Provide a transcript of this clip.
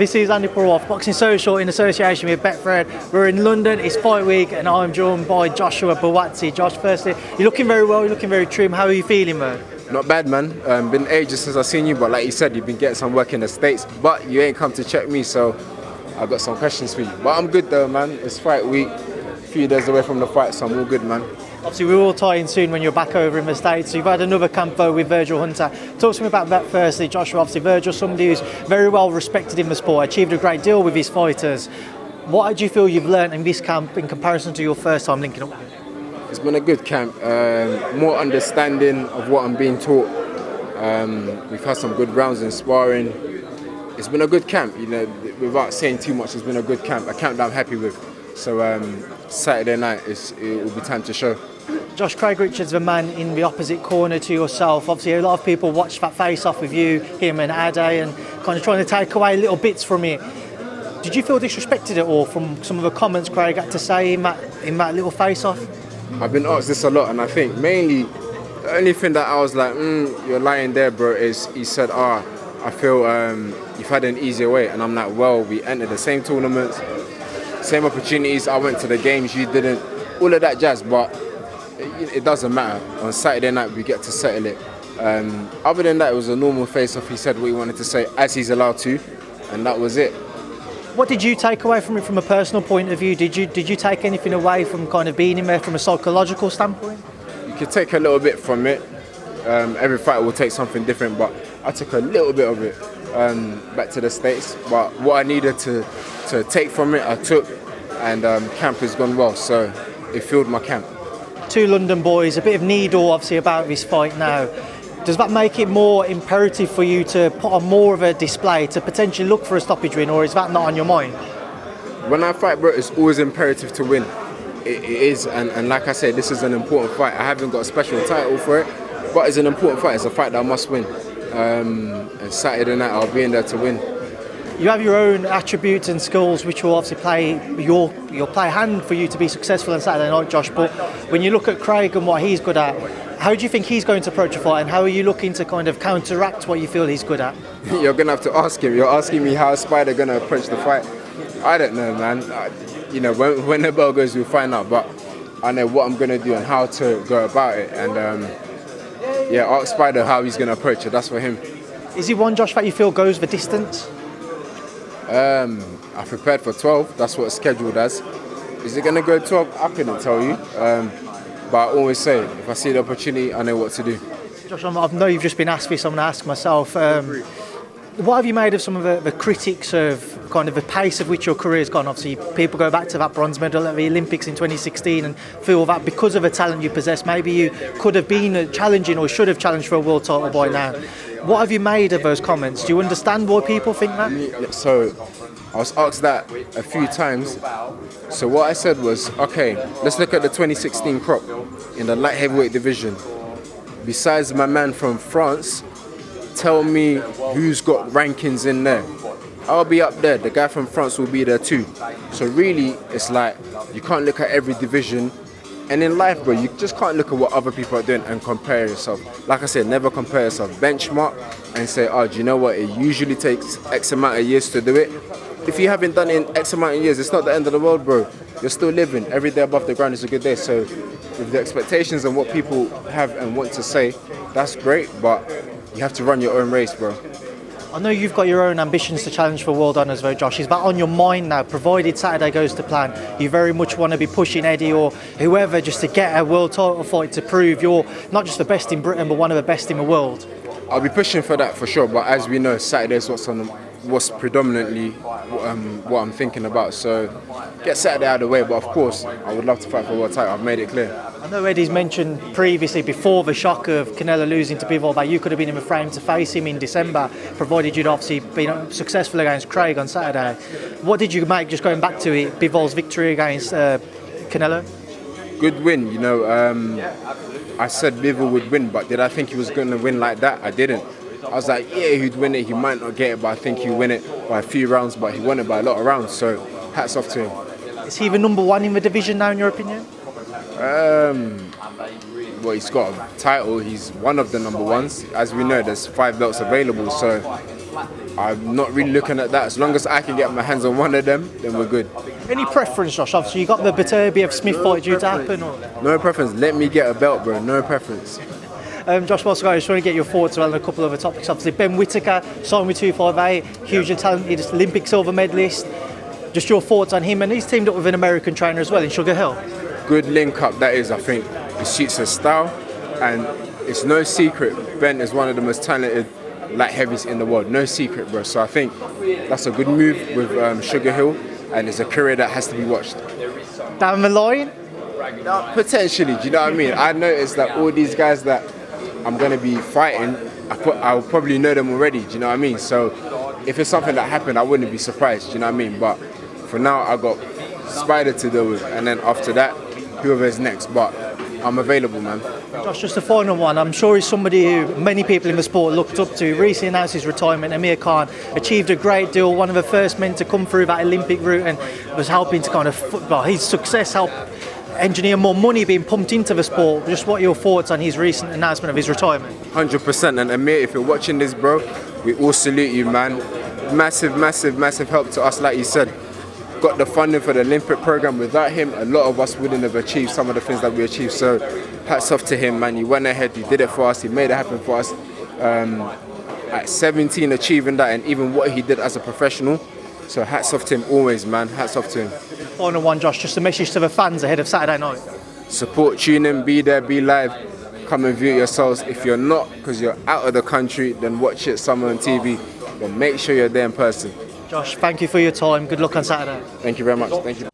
This is Andi Purewal, Boxing Social in association with Betfred. We're in London, it's fight week, and I'm joined by Joshua Buatsi. Josh, firstly, you're looking very well, you're looking very trim. How are you feeling, man? Not bad, man. Been ages since I've seen you, but like you said, you've been getting some work in the States, but you ain't come to check me, so I've got some questions for you. But I'm good though, man. It's fight week, a few days away from the fight, so I'm all good, man. Obviously, we will tie in soon when you're back over in the States. So you've had another camp though with Virgil Hunter. Talk to me about that firstly, Joshua. Obviously, Virgil's somebody who's very well respected in the sport, achieved a great deal with his fighters. What do you feel you've learned in this camp in comparison to your first time linking up? It's been a good camp. More understanding of what I'm being taught. We've had some good rounds in sparring. It's been a good camp, you know, without saying too much. It's been a good camp, a camp that I'm happy with. So Saturday night, it will be time to show. Josh, Craig Richards, the man in the opposite corner to yourself. Obviously, a lot of people watched that face-off with you, him and Andi, and kind of trying to take away little bits from it. Did you feel disrespected at all from some of the comments Craig had to say in that little face-off? I've been asked this a lot, and I think mainly the only thing that I was like, you're lying there, bro, is he said, I feel you've had an easier way. And I'm like, well, we entered the same tournaments, same opportunities. I went to the games, you didn't. All of that jazz, but it doesn't matter. On Saturday night, we get to settle it. Other than that, it was a normal face-off. He said what he wanted to say, as he's allowed to, and that was it. What did you take away from it from a personal point of view? Did you take anything away from kind of being in there from a psychological standpoint? You could take a little bit from it. Every fighter will take something different, but I took a little bit of it back to the States. But what I needed to take from it, I took, and camp has gone well, so it filled my camp. Two London boys, a bit of needle obviously about this fight now. Does that make it more imperative for you to put on more of a display to potentially look for a stoppage win, or is that not on your mind? When I fight, bro, it's always imperative to win. It is, and like I said, this is an important fight. I haven't got a special title for it, but it's an important fight. It's a fight that I must win. And Saturday night, I'll be in there to win. You have your own attributes and skills which will obviously play hand for you to be successful on Saturday night, Josh. But when you look at Craig and what he's good at, how do you think he's going to approach a fight, and how are you looking to kind of counteract what you feel he's good at? You're going to have to ask him. You're asking me how Spider going to approach the fight. I don't know, man. You know, when the bell goes, we'll find out. But I know what I'm going to do and how to go about it. And ask Spider how he's going to approach it. That's for him. Is he one, Josh, that you feel goes the distance? I prepared for 12. That's what it's scheduled as. Is it going to go 12? I couldn't tell you. But I always say, if I see the opportunity, I know what to do. Josh, I know you've just been asked this, I'm going to ask myself. What have you made of some of the critics of kind of the pace of which your career's gone? Obviously, people go back to that bronze medal at the Olympics in 2016 and feel that because of the talent you possess, maybe you could have been challenging or should have challenged for a world title by now. What have you made of those comments? Do you understand why people think that? So, I was asked that a few times. So what I said was, okay, let's look at the 2016 crop in the light heavyweight division. Besides my man from France, tell me who's got rankings in there. I'll be up there. The guy from France will be there too. So really, it's like you can't look at every division. And in life, bro, you just can't look at what other people are doing and compare yourself. Like I said, never compare yourself. Benchmark and say, do you know what? It usually takes X amount of years to do it. If you haven't done it in X amount of years, it's not the end of the world, bro. You're still living. Every day above the ground is a good day. So with the expectations and what people have and want to say, that's great, but you have to run your own race, bro. I know you've got your own ambitions to challenge for world honours though, Josh. Is that on your mind now, provided Saturday goes to plan? You very much want to be pushing Eddie or whoever just to get a world title fight to prove you're not just the best in Britain, but one of the best in the world? I'll be pushing for that for sure, but as we know, Saturday is what's predominantly what I'm thinking about. So get Saturday out of the way, but of course, I would love to fight for a world title. I've made it clear. I know Eddie's mentioned previously, before the shock of Canelo losing to Purewal, that you could have been in the frame to face him in December, provided you'd obviously been successful against Craig on Saturday. What did you make, just going back to it, Purewal's victory against Canelo? Good win, you know. I said Purewal would win, but did I think he was going to win like that? I didn't. I was like, yeah, he'd win it. He might not get it, but I think he'd win it by a few rounds, but he won it by a lot of rounds. So hats off to him. Is he the number one in the division now, in your opinion? Well, he's got a title. He's one of the number ones. As we know, there's 5 belts available. So I'm not really looking at that. As long as I can get my hands on one of them, then we're good. Any preference, Josh? Obviously, you got the Buatsi Smith fight due to happen. Or? No preference. Let me get a belt, bro. No preference. Josh Botsky, I just want to get your thoughts on a couple of other topics. Obviously, Ben Whittaker signed with 258, hugely talented Olympic silver medalist. Just your thoughts on him, and he's teamed up with an American trainer as well in Sugar Hill. Good link up that is. I think it suits his style, and it's no secret Ben is one of the most talented light heavies in the world. No secret, bro. So I think that's a good move with Sugar Hill, and it's a career that has to be watched. Down the line? Potentially, do you know what I mean? I noticed that all these guys that I'm going to be fighting, I'll probably know them already, do you know what I mean? So if it's something that happened, I wouldn't be surprised, do you know what I mean? But for now, I got Spider to deal with, and then after that, whoever is next. But I'm available, man. Josh, just a final one. I'm sure he's somebody who many people in the sport looked up to. Recently announced his retirement. Amir Khan achieved a great deal, one of the first men to come through that Olympic route, and was helping to kind of, well, his success helped engineer more money being pumped into the sport. Just what are your thoughts on his recent announcement of his retirement? 100%. And Amir, if you're watching this, bro, we all salute you, man. Massive, massive, massive help to us, like you said. Got the funding for the Olympic program. Without him, a lot of us wouldn't have achieved some of the things that we achieved. So hats off to him, man. He went ahead, he did it for us, he made it happen for us. At 17, achieving that, and even what he did as a professional. So hats off to him always, man. Hats off to him. Final one, Josh, just a message to the fans ahead of Saturday night. Support, tune in, be there, be live. Come and view it yourselves. If you're not, because you're out of the country, then watch it somewhere on TV. But make sure you're there in person. Josh, thank you for your time. Good luck on Saturday. Thank you very much. Thank you.